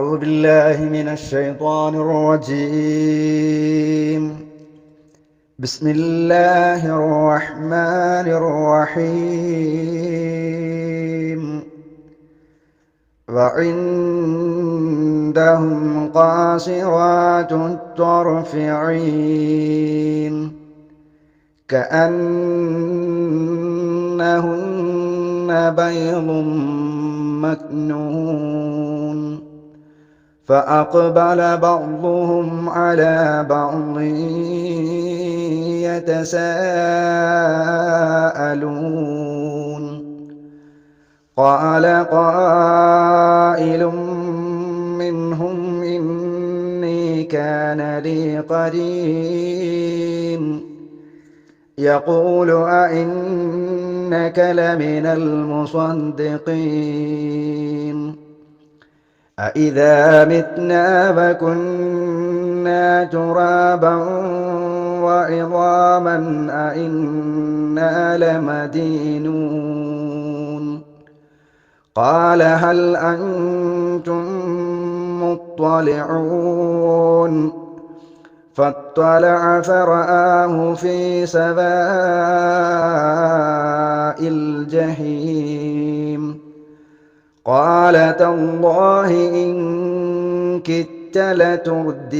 أعوذ بالله من الشيطان الرجيم. بسم الله الرحمن الرحيم. وعندهم قاصرات الطرف عين كأنهن بيض مكنون فأقبل بعضهم على بعض يتساءلون. قال قائل منهم إني كان لي قرين يقول أئنك لمن المصدقين أإذا متنا وكنا ترابا وعظاما أئنا لمدينون. قال هل أنتم مطلعون فاطلع فرآه في سواء الجحيم. قال تالله إن كدت لتردين.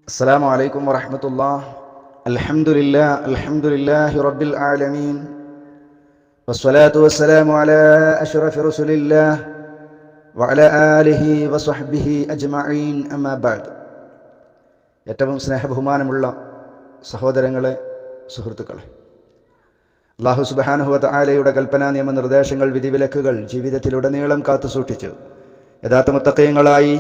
السلام عليكم ورحمة الله. الحمد لله رب العالمين والصلاة والسلام على أشرف رسول الله وعلى آله وصحبه أجمعين أما بعد. ഏറ്റവും സ്നേഹബഹുമാനമുള്ള സഹോദരങ്ങളെ, സുഹൃത്തുക്കളെ, അല്ലാഹു സുബ്ഹാനഹു വ തആലയുടെ കൽപ്പനാ നിയമ നിർദ്ദേശങ്ങൾ, വിധിവിലക്കുകൾ ജീവിതത്തിലുടനീളം കാത്തു സൂക്ഷിച്ച് യഥാർത്ഥ മുത്തഖീങ്ങളായി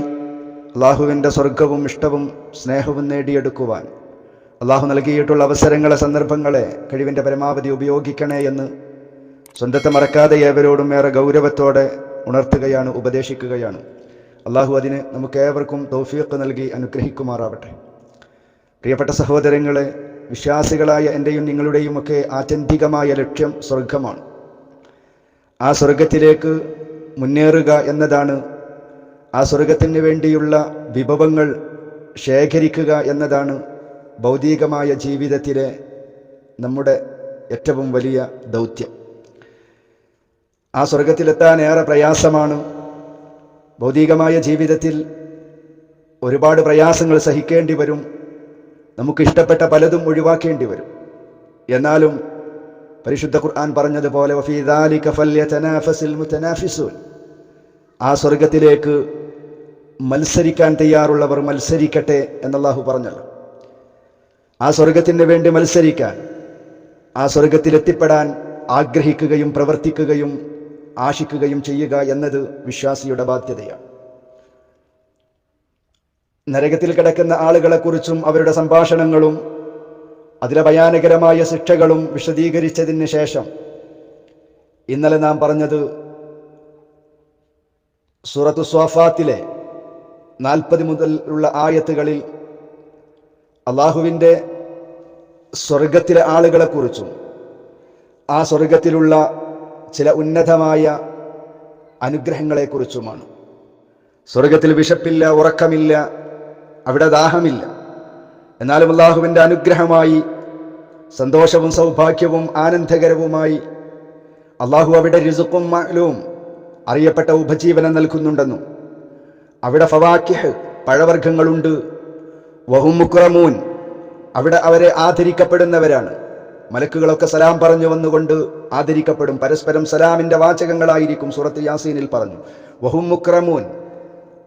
അള്ളാഹുവിൻ്റെ സ്വർഗവും ഇഷ്ടവും സ്നേഹവും നേടിയെടുക്കുവാൻ അള്ളാഹു നൽകിയിട്ടുള്ള അവസരങ്ങളെ, സന്ദർഭങ്ങളെ കഴിവിൻ്റെ പരമാവധി ഉപയോഗിക്കണേ എന്ന് സ്വന്തത്തെ മറക്കാതെ ഏവരോടും ഏറെ ഗൗരവത്തോടെ ഉണർത്തുകയാണ്, ഉപദേശിക്കുകയാണ്. അള്ളാഹു അതിന് നമുക്കേവർക്കും തൗഫീഖ് നൽകി അനുഗ്രഹിക്കുമാറാവട്ടെ. പ്രിയപ്പെട്ട സഹോദരങ്ങളെ, വിശ്വാസികളായ എൻ്റെയും നിങ്ങളുടെയും ഒക്കെ ആത്യന്തികമായ ലക്ഷ്യം സ്വർഗമാണ്. ആ സ്വർഗത്തിലേക്ക് മുന്നേറുക എന്നതാണ്, ആ സ്വർഗത്തിന് വേണ്ടിയുള്ള വിഭവങ്ങൾ ശേഖരിക്കുക എന്നതാണ് ഭൗതികമായ ജീവിതത്തിലെ നമ്മുടെ ഏറ്റവും വലിയ ദൗത്യം. ആ സ്വർഗത്തിലെത്താൻ ഏറെ പ്രയാസമാണ്. ഭൗതികമായ ജീവിതത്തിൽ ഒരുപാട് പ്രയാസങ്ങൾ സഹിക്കേണ്ടി വരും. നമുക്കിഷ്ടപ്പെട്ട പലതും ഒഴിവാക്കേണ്ടി വരും. എന്നാലും പരിശുദ്ധ ഖുർആൻ പറഞ്ഞതുപോലെ വഫീ ദാലിക ഫല്യതനാഫസിൽ മുതനാഫിസൂൻ, ആ സ്വർഗത്തിലേക്ക് മത്സരിക്കാൻ തയ്യാറുള്ളവർ മത്സരിക്കട്ടെ എന്നല്ലാഹു പറഞ്ഞല്ലോ. ആ സ്വർഗത്തിന് വേണ്ടി മത്സരിക്കാൻ, ആ സ്വർഗത്തിലെത്തിപ്പെടാൻ ആഗ്രഹിക്കുകയും പ്രവർത്തിക്കുകയും ആശിക്കുകയും ചെയ്യുക എന്നത് വിശ്വാസിയുടെ ബാധ്യതയാണ്. നരകത്തിൽ കിടക്കുന്ന ആളുകളെക്കുറിച്ചും അവരുടെ സംഭാഷണങ്ങളും അതിലെ ഭയാനകരമായ ശിക്ഷകളും വിശദീകരിച്ചതിന് ശേഷം ഇന്നലെ നാം പറഞ്ഞത് സൂറത്തു സ്വാഫാത്തിലെ 40 മുതൽ ഉള്ള ആയത്തുകളിൽ അള്ളാഹുവിൻ്റെ സ്വർഗത്തിലെ ആളുകളെക്കുറിച്ചും ആ സ്വർഗത്തിലുള്ള ചില ഉന്നതമായ അനുഗ്രഹങ്ങളെക്കുറിച്ചുമാണ്. സ്വർഗത്തിൽ വിശപ്പില്ല, ഉറക്കമില്ല, അവിടെ ദാഹമില്ല. എന്നാലും അള്ളാഹുവിൻ്റെ അനുഗ്രഹമായി സന്തോഷവും സൗഭാഗ്യവും ആനന്ദകരവുമായി അള്ളാഹു അവിടെ റിസ്ഖും മഅ്ലൂം, അറിയപ്പെട്ട ഉപജീവനം നൽകുന്നുണ്ടെന്നും അവിടെ ഫവാക്കിഹ്, പഴവർഗ്ഗങ്ങളുണ്ട്, വഹും മുക്രമൂൻ, അവിടെ അവരെ ആദരിക്കപ്പെടുന്നവരാണ്. മലക്കുകളൊക്കെ സലാം പറഞ്ഞു വന്നുകൊണ്ട് ആദരിക്കപ്പെടും. പരസ്പരം സലാമിൻ്റെ വാചകങ്ങളായിരിക്കും. സൂറത്ത് യാസീനിൽ പറഞ്ഞു വഹും മുക്രമൂൻ,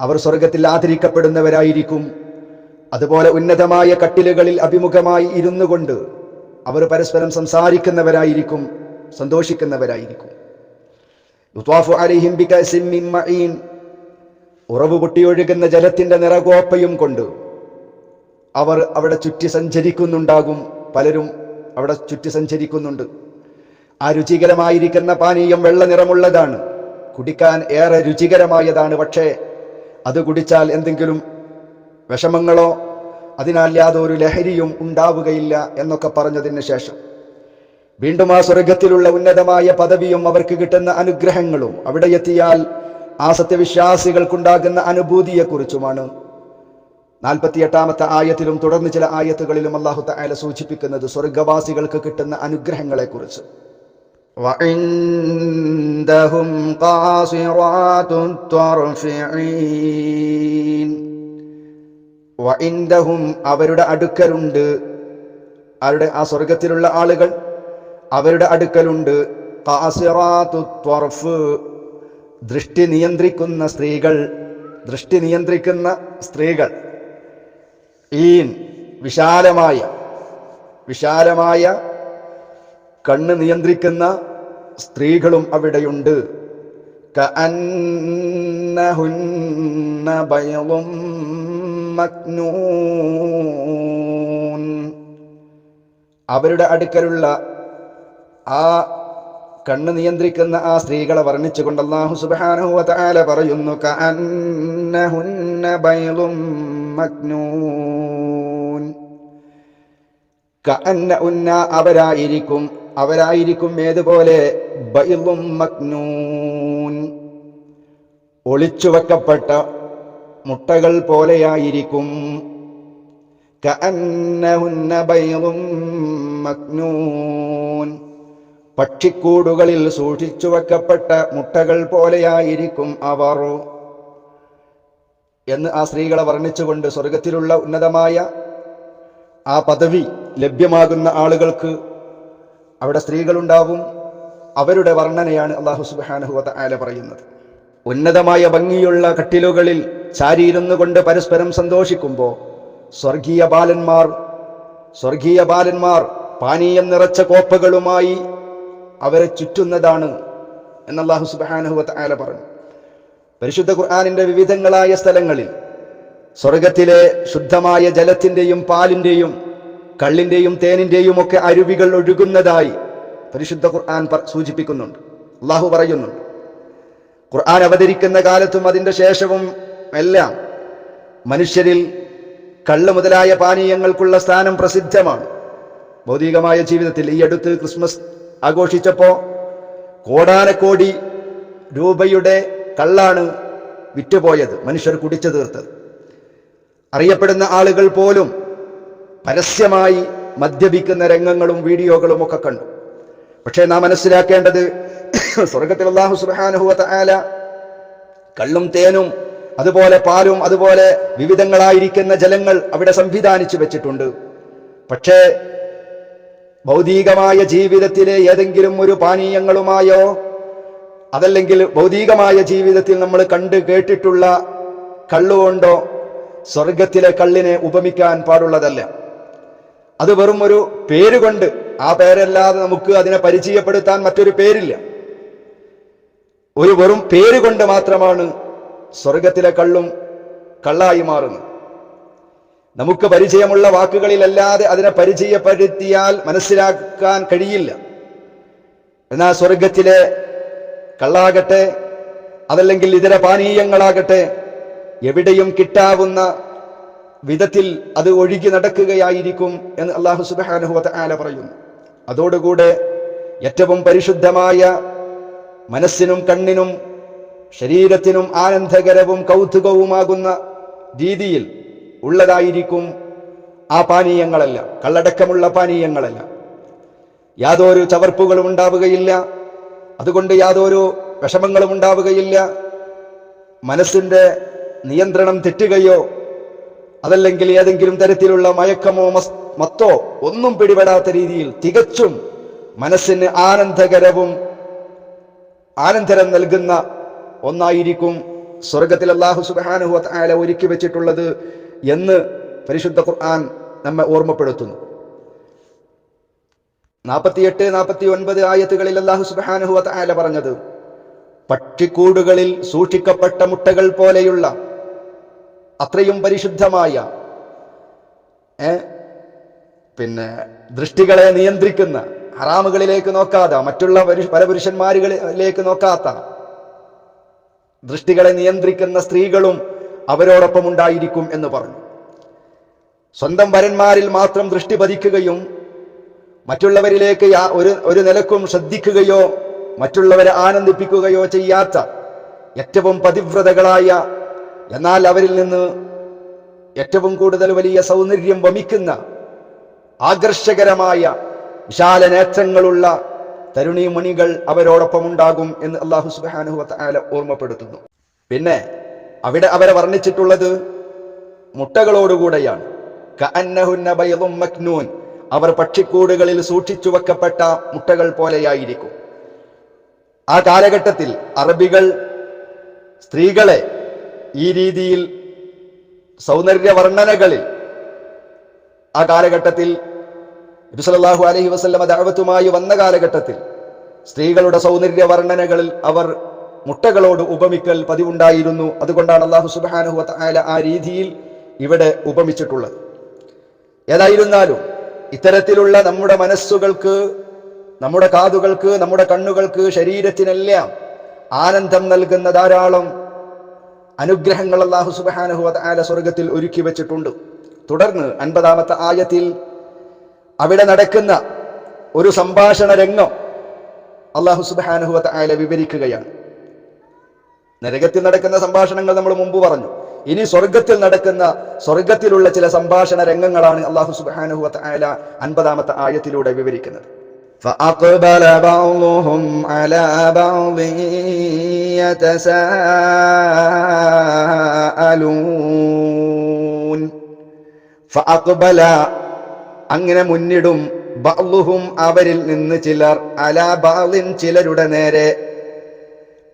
അവർ സ്വർഗത്തിൽ ആദരിക്കപ്പെടുന്നവരായിരിക്കും. അതുപോലെ ഉന്നതമായ കട്ടിലുകളിൽ അഭിമുഖമായി ഇരുന്നു കൊണ്ട് അവർ പരസ്പരം സംസാരിക്കുന്നവരായിരിക്കും, സന്തോഷിക്കുന്നവരായിരിക്കും. യുത്വാഫു അലൈഹിം ബികഅസിൻ മിൻ മഈൻ, ഉറവ് പൊട്ടിയൊഴുകുന്ന ജലത്തിൻ്റെ നിറകോപ്പയും കൊണ്ട് അവർ അവിടെ ചുറ്റി സഞ്ചരിക്കുന്നുണ്ടാകും. പലരും അവിടെ ചുറ്റി സഞ്ചരിക്കുന്നുണ്ട്. ആ രുചികരമായിരിക്കുന്ന പാനീയം വെള്ള നിറമുള്ളതാണ്, കുടിക്കാൻ ഏറെ രുചികരമായതാണ്. പക്ഷേ അത് കുടിച്ചാൽ എന്തെങ്കിലും വിഷമങ്ങളോ അതിനാൽ യാതൊരു ലഹരിയും ഉണ്ടാവുകയില്ല എന്നൊക്കെ പറഞ്ഞതിന് ശേഷം വീണ്ടും ആ സ്വർഗത്തിലുള്ള ഉന്നതമായ പദവിയും അവർക്ക് കിട്ടുന്ന അനുഗ്രഹങ്ങളും അവിടെ എത്തിയാൽ ആ സത്യവിശ്വാസികൾക്കുണ്ടാകുന്ന അനുഭൂതിയെക്കുറിച്ചുമാണ് 48-ാമത്തെ ആയത്തിലും തുടർന്ന് ചില ആയത്തുകളിലും അല്ലാഹു തആല സൂചിപ്പിക്കുന്നത് സ്വർഗവാസികൾക്ക് കിട്ടുന്ന അനുഗ്രഹങ്ങളെക്കുറിച്ച്. വഇൻദഹും ഖാസിറാത്തുത് ത്വർഫി ഈൻ. വഇൻദഹും അവരുടെ അടുക്കലുണ്ട്, അവരുടെ ആ സ്വർഗത്തിലുള്ള ആളുകൾ അവരുടെ അടുക്കലുണ്ട് ഖാസിറാത്തുത് ത്വർഫ്, ദൃഷ്ടി നിയന്ത്രിക്കുന്ന സ്ത്രീകൾ. ഈൻ വിശാലമായ കണ്ണ് നിയന്ത്രിക്കുന്ന സ്ത്രീകളും അവിടെയുണ്ട്. കഅന്നഹുന്ന ബൈളും മക്നൂൻ. അവരുടെ അടുക്കലുള്ള ആ കണ്ണ് നിയന്ത്രിക്കുന്ന ആ സ്ത്രീകളെ വർണ്ണിച്ചുകൊണ്ട് അല്ലാഹു സുബ്ഹാനഹു വ തആല പറയുന്നു, കഅന്നഹുന്ന ബൈളും മക്നൂൻ. കഅന്നഹുന്ന അവരായിരിക്കും ഏതുപോലെ ബൈളും മക്നൂൻ, ഒളിച്ചുവെക്കപ്പെട്ട മുട്ടകൾ പോലെയായിരിക്കും. കഅന്നഹുന്ന ബൈളും മക്നൂൻ, പക്ഷിക്കൂടുകളിൽ സൂക്ഷിച്ചു വെക്കപ്പെട്ട മുട്ടകൾ പോലെയായിരിക്കും അവർ എന്ന് ആ സ്ത്രീകളെ വർണ്ണിച്ചുകൊണ്ട് സ്വർഗത്തിലുള്ള ഉന്നതമായ ആ പദവി ലഭ്യമാകുന്ന ആളുകൾക്ക് അവിടെ സ്ത്രീകളുണ്ടാവും. അവരുടെ വർണ്ണനയാണ് അല്ലാഹു സുബ്ഹാനഹു വ തആല പറയുന്നത്. ഉന്നതമായ ഭംഗിയുള്ള കട്ടിലുകളിൽ ചാരിയിരുന്നു കൊണ്ട് പരസ്പരം സന്തോഷിക്കുമ്പോൾ സ്വർഗീയ ബാലന്മാർ പാനീയം നിറച്ച കോപ്പകളുമായി അവരെ ചുറ്റുന്നതാണ് എന്ന് അല്ലാഹു സുബ്ഹാനഹു വ തആല പറഞ്ഞു. പരിശുദ്ധ ഖുർആനിന്റെ വിവിധങ്ങളായ സ്ഥലങ്ങളിൽ സ്വർഗത്തിലെ ശുദ്ധമായ ജലത്തിന്റെയും പാലിന്റെയും കള്ളിന്റെയും തേനിന്റെയും ഒക്കെ അരുവികൾ ഒഴുകുന്നതായി പരിശുദ്ധ ഖുർആൻ സൂചിപ്പിക്കുന്നുണ്ട്. അല്ലാഹു പറയുന്നുണ്ട്, ഖുർആൻ അവതരിക്കുന്ന കാലത്തും അതിന്റെ ശേഷവും എല്ലാം മനുഷ്യരിൽ കള്ള് മുതലായ പാനീയങ്ങൾക്കുള്ള സ്ഥാനം പ്രസിദ്ധമാണ്. ഭൗതികമായ ജീവിതത്തിൽ ഈ അടുത്ത് ക്രിസ്മസ് ആഘോഷിച്ചപ്പോ കോടാനക്കോടി രൂപയുടെ കള്ളാണ് വിറ്റുപോയത്, മനുഷ്യർ കുടിച്ചു തീർത്തത്. അറിയപ്പെടുന്ന ആളുകൾ പോലും പരസ്യമായി മദ്യപിക്കുന്ന രംഗങ്ങളും വീഡിയോകളും ഒക്കെ കണ്ടു. പക്ഷേ നാം മനസ്സിലാക്കേണ്ടത് സ്വർഗത്തിൽ അല്ലാഹു സുബ്ഹാനഹു വ തആല കള്ളും തേനും അതുപോലെ പാലും അതുപോലെ വിവിധങ്ങളായിരിക്കുന്ന ജലങ്ങൾ അവിടെ സംവിധാനിച്ചു വെച്ചിട്ടുണ്ട്. പക്ഷേ ഭൗതികമായ ജീവിതത്തിലെ ഏതെങ്കിലും ഒരു പാനീയങ്ങളുമായോ അതല്ലെങ്കിൽ ഭൗതികമായ ജീവിതത്തിൽ നമ്മൾ കണ്ട് കേട്ടിട്ടുള്ള കള്ളുകൊണ്ടോ സ്വർഗത്തിലെ കള്ളിനെ ഉപമിക്കാൻ പാടുള്ളതല്ല. അത് വെറും ഒരു പേരുകൊണ്ട്, ആ പേരല്ലാതെ നമുക്ക് അതിനെ പരിചയപ്പെടുത്താൻ മറ്റൊരു പേരില്ല. ഒരു വെറും പേരുകൊണ്ട് മാത്രമാണ് സ്വർഗത്തിലെ കള്ളും കള്ളായി മാറുന്നത്. നമുക്ക് പരിചയമുള്ള വാക്കുകളിലല്ലാതെ അതിനെ പരിചയപ്പെടുത്തിയാൽ മനസ്സിലാക്കാൻ കഴിയില്ല. എന്നാൽ സ്വർഗത്തിലെ കള്ളാകട്ടെ അതല്ലെങ്കിൽ ഇതര പാനീയങ്ങളാകട്ടെ എവിടെയും കിട്ടാവുന്ന വിധത്തിൽ അത് ഒഴുകി നടക്കുകയായിരിക്കും എന്ന് അല്ലാഹു സുബ്ഹാനഹു വ തആല പറയുന്നു. അതോടുകൂടെ ഏറ്റവും പരിശുദ്ധമായ മനസ്സിനും കണ്ണിനും ശരീരത്തിനും ആനന്ദകരവും കൗതുകവുമാകുന്ന രീതിയിൽ ഉള്ളതായിരിക്കും ആ പാനീയങ്ങളല്ല, കള്ളടക്കമുള്ള പാനീയങ്ങളല്ല. യാതൊരു ചവർപ്പുകളും ഉണ്ടാവുകയില്ല, അതുകൊണ്ട് യാതൊരു വിഷമങ്ങളും ഉണ്ടാവുകയില്ല. മനസ്സിന്റെ നിയന്ത്രണം തെറ്റുകയോ അതല്ലെങ്കിൽ ഏതെങ്കിലും തരത്തിലുള്ള മയക്കമോ മത്തോ ഒന്നും പിടിപെടാത്ത രീതിയിൽ തികച്ചും മനസ്സിന് ആനന്ദരം നൽകുന്ന ഒന്നായിരിക്കും സ്വർഗത്തിൽ അല്ലാഹു സുബ്ഹാനഹു വ തആല ഒരുക്കി വെച്ചിട്ടുള്ളത് എന്ന് പരിശുദ്ധ ഖുർആൻ നമ്മെ ഓർമ്മപ്പെടുത്തുന്നു. 48-49 ആയത്തുകളിൽ അല്ലാഹു സുബ്ഹാനഹു വ തആല പറഞ്ഞത്, പക്ഷിക്കൂടുകളിൽ സൂക്ഷിക്കപ്പെട്ട മുട്ടകൾ പോലെയുള്ള അത്രയും പരിശുദ്ധമായ ദൃഷ്ടികളെ നിയന്ത്രിക്കുന്ന, ഹറാമുകളിലേക്ക് നോക്കാതെ മറ്റുള്ള പല പുരുഷന്മാരിലേക്ക് നോക്കാത്ത ദൃഷ്ടികളെ നിയന്ത്രിക്കുന്ന സ്ത്രീകളും അവരോടൊപ്പം ഉണ്ടായിരിക്കും എന്ന് പറഞ്ഞു. സ്വന്തം വരന്മാരിൽ മാത്രം ദൃഷ്ടി പതിക്കുകയും മറ്റുള്ളവരിലേക്ക് ഒരു നിലക്കും ശ്രദ്ധിക്കുകയോ മറ്റുള്ളവരെ ആനന്ദിപ്പിക്കുകയോ ചെയ്യാത്ത ഏറ്റവും പതിവ്രതകളായ, എന്നാൽ അവരിൽ നിന്ന് ഏറ്റവും കൂടുതൽ വലിയ സൗന്ദര്യം വമിക്കുന്ന ആകർഷകരമായ വിശാല നേത്രങ്ങളുള്ള തരുണീമണികൾ അവരോടൊപ്പം ഉണ്ടാകും എന്ന് അല്ലാഹു സുബ്ഹാനഹു വ തആല ഓർമ്മപ്പെടുത്തുന്നു. പിന്നെ അവിടെ അവരെ വർണ്ണിച്ചിട്ടുള്ളത് മുട്ടകളോടുകൂടെയാണ്. കഅന്നഹുന്ന ബൈദും മക്നൂൻ, അവർ പക്ഷിക്കൂടുകളിൽ സൂക്ഷിച്ചു വെക്കപ്പെട്ട മുട്ടകൾ പോലെയായിരിക്കും. ആ കാലഘട്ടത്തിൽ അറബികൾ സ്ത്രീകളെ ഈ രീതിയിൽ സൗന്ദര്യവർണ്ണനകളിൽ ആ കാലഘട്ടത്തിൽ നബി സല്ലല്ലാഹു അലൈഹി വസല്ലമ ദഅവത്തുമായി വന്ന കാലഘട്ടത്തിൽ സ്ത്രീകളുടെ സൗന്ദര്യ വർണ്ണനകളിൽ അവർ മുട്ടകളോട് ഉപമിക്കൽ പതിവുണ്ടായിരുന്നു. അതുകൊണ്ടാണ് അല്ലാഹു സുബ്ഹാനഹു വ തആല ആ രീതിയിൽ ഇവിടെ ഉപമിച്ചിട്ടുള്ളത്. ഏതായിരുന്നാലും ഇത്തരത്തിലുള്ള നമ്മുടെ മനസ്സുകൾക്ക്, നമ്മുടെ കാതുകൾക്ക്, നമ്മുടെ കണ്ണുകൾക്ക്, ശരീരത്തിനെല്ലാം ആനന്ദം നൽകുന്ന ധാരാളം അനുഗ്രഹങ്ങൾ അല്ലാഹു സുബ്ഹാനഹു വ തആല സ്വർഗത്തിൽ ഒരുക്കി വെച്ചിട്ടുണ്ട്. തുടർന്ന് 50-ാമത്തെ ആയത്തിൽ അവിടെ നടക്കുന്ന ഒരു സംഭാഷണ രംഗം അല്ലാഹു സുബ്ഹാനഹു വ തആല വിവരിക്കുകയാണ്. നരകത്തിൽ നടക്കുന്ന സംഭാഷണങ്ങൾ നമ്മൾ മുമ്പ് പറഞ്ഞു. ഇനി സ്വർഗത്തിലുള്ള ചില സംഭാഷണ രംഗങ്ങളാണ് അല്ലാഹു സുബ്ഹാനഹു വ തആല 50-ാമത്തെ ആയത്തിലൂടെ വിവരിക്കുന്നത്. فأقبل بعضهم على بعض يتساءلون فأقبل അങ്ങനെ മുന്നിടും ബഅ്ളുഹും അവരിൽ നിന്ന് ചിലർ അലാ ബഅ്ളിൻ ചിലരുടെ നേരെ,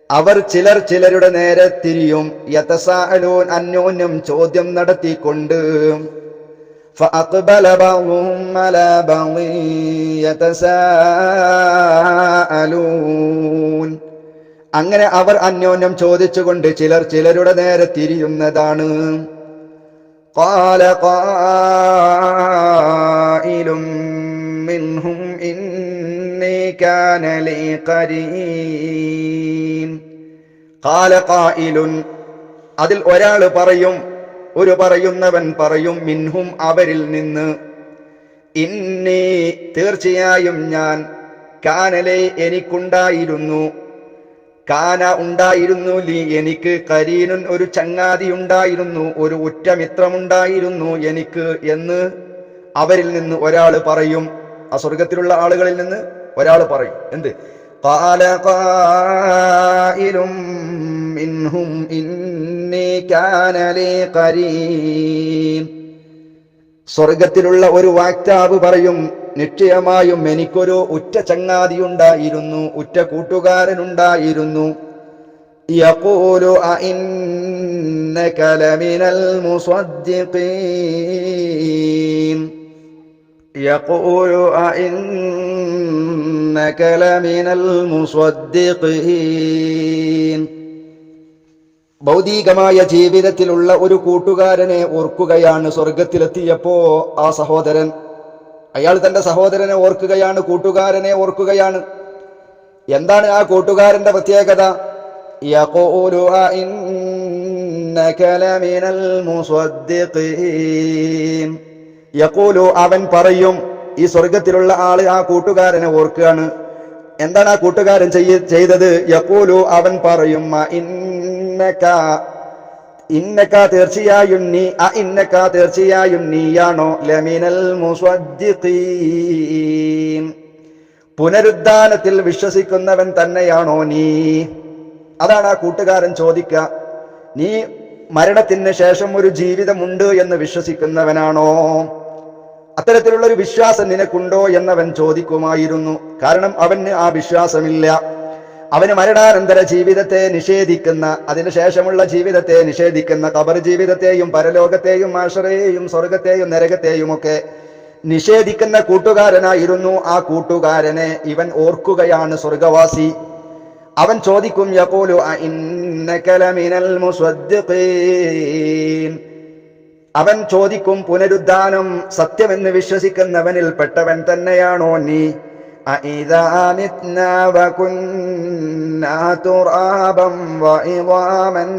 അവർ ചിലരുടെ നേരെ തിരിയും. യതസാഅലൂൻ അന്യോന്യം ചോദ്യം നടത്തിക്കൊണ്ട്. ഫഅഖ്ബല ബഅ്ളുഹും അലാ ബഅ്ളിൻ യതസാഅലൂൻ, അങ്ങനെ അവർ അന്യോന്യം ചോദിച്ചുകൊണ്ട് ചിലരുടെ നേരെ തിരിയുന്നതാണ്. ഖാല ഖായിലും മിൻഹും ഇന്നി കാന ലീ ഖരീൻ. ഖാല ഖായിലുൻ, അതിൽ ഒരാൾ പറയും, ഒരു പറയുന്നവൻ പറയും, മിൻഹും അവരിൽ നിന്ന്, ഇന്നി തീർച്ചയായും ഞാൻ, കാനലേ എനിക്കുണ്ടായിരുന്നു, കാന ഉണ്ടായിരുന്നു, ലീ എനിക്ക്, കരീനുൻ ഒരു ചങ്ങാതി ഉണ്ടായിരുന്നു, ഒരു ഉറ്റമിത്രമുണ്ടായിരുന്നു എനിക്ക് എന്ന് അവരിൽ നിന്ന് ഒരാൾ പറയും. ആ സ്വർഗത്തിലുള്ള ആളുകളിൽ നിന്ന് ഒരാൾ പറയും. എന്ത്? ഖാല ഖായിലും മിൻഹും ഇന്നി കാന ലീ ഖരീൻ. സ്വർഗത്തിലുള്ള ഒരു വക്താവ് പറയും, നിശ്ചയമായും എനിക്കൊരു ഉറ്റ ചങ്ങാതിയുണ്ടായിരുന്നു, ഉറ്റ കൂട്ടുകാരനുണ്ടായിരുന്നു. യഖൂലു അഇന്നക ലമിനൽ മുസദ്ദിഖീൻ. യഖൂലു അഇന്നക ലമിനൽ മുസദ്ദിഖീൻ. ഭൗതികമായ ജീവിതത്തിലുള്ള ഒരു കൂട്ടുകാരനെ ഓർക്കുകയാണ് സ്വർഗത്തിലെത്തിയപ്പോ ആ സഹോദരൻ. അയാൾ തന്റെ സഹോദരനെ ഓർക്കുകയാണ്, കൂട്ടുകാരനെ ഓർക്കുകയാണ്. എന്താണ് ആ കൂട്ടുകാരന്റെ പ്രത്യേകത? യഖൂലു അഇന്നക ലമിനൽ മുസദ്ദിഖീൻ. യഖൂലു അവൻ പറയും, ഈ സ്വർഗത്തിലുള്ള ആള് ആ കൂട്ടുകാരനെ ഓർക്കുകയാണ്. എന്താണ് ആ കൂട്ടുകാരൻ ചെയ്തത്? യഖൂലു അവൻ പറയും, ഇന്നക തീർച്ചയായും നീ, ഇന്നക തീർച്ചയായും നീയാണോ, ലമിനൽ മുസദ്ദിഖീൻ പുനരുദ്ധാനത്തിൽ വിശ്വസിക്കുന്നവൻ തന്നെയാണോ നീ? അതാണ് ആ കൂട്ടുകാരൻ ചോദിക്കുക. നീ മരണത്തിന് ശേഷം ഒരു ജീവിതമുണ്ട് എന്ന് വിശ്വസിക്കുന്നവനാണോ? അത്തരത്തിലുള്ള ഒരു വിശ്വാസം നിനക്കുണ്ടോ എന്നവൻ ചോദിക്കുമായിരുന്നു. കാരണം അവന് ആ വിശ്വാസമില്ല. അവന് മരണാനന്തര ജീവിതത്തെ നിഷേധിക്കുന്ന, അതിനുശേഷമുള്ള ജീവിതത്തെ നിഷേധിക്കുന്ന, ഖബർ ജീവിതത്തെയും പരലോകത്തെയും മാശറയെയും സ്വർഗത്തെയും നരകത്തെയും ഒക്കെ നിഷേധിക്കുന്ന കൂട്ടുകാരനായിരുന്നു. ആ കൂട്ടുകാരനെ ഇവൻ ഓർക്കുകയാണ്, സ്വർഗവാസി. അവൻ ചോദിക്കും, യഖൂലു അഇന്നക ലമിനൽ മുസദ്ദിഖീൻ. അവൻ ചോദിക്കും, പുനരുദ്ധാനം സത്യമെന്ന് വിശ്വസിക്കുന്നവനിൽ പെട്ടവൻ തന്നെയാണോ നീ? അഇദാ മിത്നാ വകുന്നാ തുറാബൻ വഇദാമൻ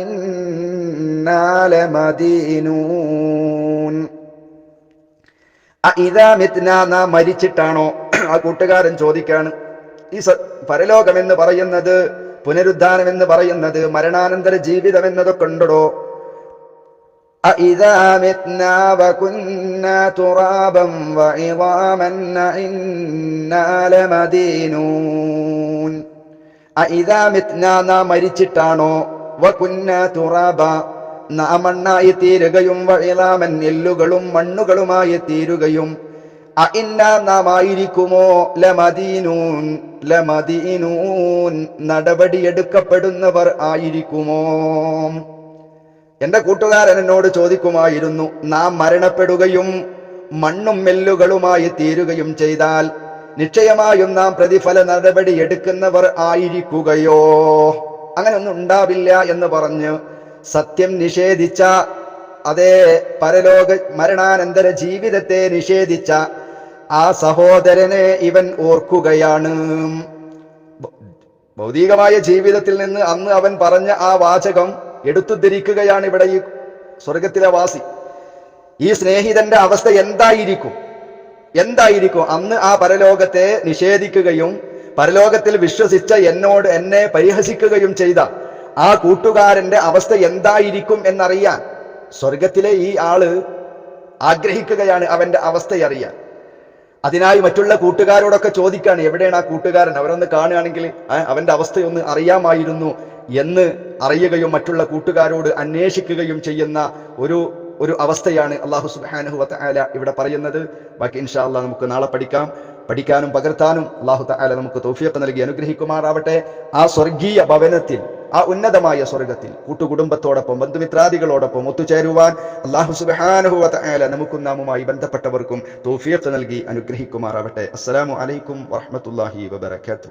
ഇന്നാ ലമദീനൂൻ. ഇദാ മിത്നാ, നാം മരിച്ചിട്ടാണോ? ആ കൂട്ടുകാരൻ ചോദിക്കാണ്. ഈ പരലോകം എന്ന് പറയുന്നത്, പുനരുദ്ധാനം എന്ന് പറയുന്നത്, മരണാനന്തര ജീവിതം എന്നതൊക്കെ ഉണ്ടോ? അഇദാ മിത്നാ വകുന്നാ തുറാബൻ വഇളാമൻ ഇന്നാ ലമദീനൂൻ. അഇദാ മിത്നാ, നാം മരിച്ചിട്ടാണോ? വകുന്നാ തുറാബ, നാം മണ്ണായി തീരുകയും, വഇളാമൻ എല്ലുകളും മണ്ണുകളുമായി തീരുകയും, അഇന്നാ, നാം ആയിരിക്കുമോ, ലമദീനൂൻ, ലമദീനൂൻ, നടപടിയെടുക്കപ്പെടുന്നവർ ആയിരിക്കുമോ? എന്റെ കൂട്ടുകാരൻ എന്നോട് ചോദിക്കുമായിരുന്നു, നാം മരണപ്പെടുകയും മണ്ണും മെല്ലുകളുമായി തീരുകയും ചെയ്താൽ നിശ്ചയമായും നാം പ്രതിഫല നടപടി എടുക്കുന്നവർ ആയിരിക്കുകയോ? അങ്ങനെ ഒന്നും ഉണ്ടാവില്ല എന്ന് പറഞ്ഞ് സത്യം നിഷേധിച്ച, അതേ പരലോക മരണാനന്തര ജീവിതത്തെ നിഷേധിച്ച ആ സഹോദരനെ ഇവൻ ഓർക്കുകയാണ്. ഭൗതികമായ ജീവിതത്തിൽ നിന്ന് അന്ന് അവൻ പറഞ്ഞ ആ വാചകം എടുത്തുദ്ധരിക്കുകയാണ് ഇവിടെ ഈ സ്വർഗത്തിലെ വാസി. ഈ സ്നേഹിതന്റെ അവസ്ഥ എന്തായിരിക്കും? അന്ന് ആ പരലോകത്തെ നിഷേധിക്കുകയും പരലോകത്തിൽ വിശ്വസിച്ച എന്നെ പരിഹസിക്കുകയും ചെയ്ത ആ കൂട്ടുകാരന്റെ അവസ്ഥ എന്തായിരിക്കും എന്നറിയാൻ സ്വർഗത്തിലെ ഈ ആള് ആഗ്രഹിക്കുകയാണ് അവന്റെ അവസ്ഥയറിയാൻ. അതിനായി മറ്റുള്ള കൂട്ടുകാരോടൊക്കെ ചോദിക്കാണ്, എവിടെയാണ് ആ കൂട്ടുകാരൻ, അവരൊന്ന് കാണുകയാണെങ്കിൽ അവന്റെ അവസ്ഥയൊന്ന് അറിയാമായിരുന്നു എന്ന് അറിയുകയും മറ്റുള്ള കൂട്ടുകാരോട് അന്വേഷിക്കുകയും ചെയ്യുന്ന ഒരു അവസ്ഥയാണ് അല്ലാഹു സുബ്ഹാനഹു വ തആല ഇവിടെ പറയുന്നത്. ബാക്കി ഇൻഷാ അല്ലാഹ് നമുക്ക് നാളെ പഠിക്കാനും പകർത്താനും അല്ലാഹു തആല നമുക്ക് തൗഫീഖ് നൽകി അനുഗ്രഹിക്കുമാറാവട്ടെ. ആ സ്വർഗീയ ഭവനത്തിൽ, ആ ഉന്നതമായ സ്വർഗത്തിൽ കൂട്ടുകുടുംബത്തോടൊപ്പം ബന്ധുമിത്രാദികളോടൊപ്പം ഒത്തുചേരുവാൻ അല്ലാഹു സുബ്ഹാനഹു വ തആല നമുക്കും നാമുമായി ബന്ധപ്പെട്ടവർക്കും തൗഫീഖ് നൽകി അനുഗ്രഹിക്കുമാറാവട്ടെ. അസ്സലാമു അലൈക്കും വറഹ്മത്തുള്ളാഹി വബറകാതുഹു.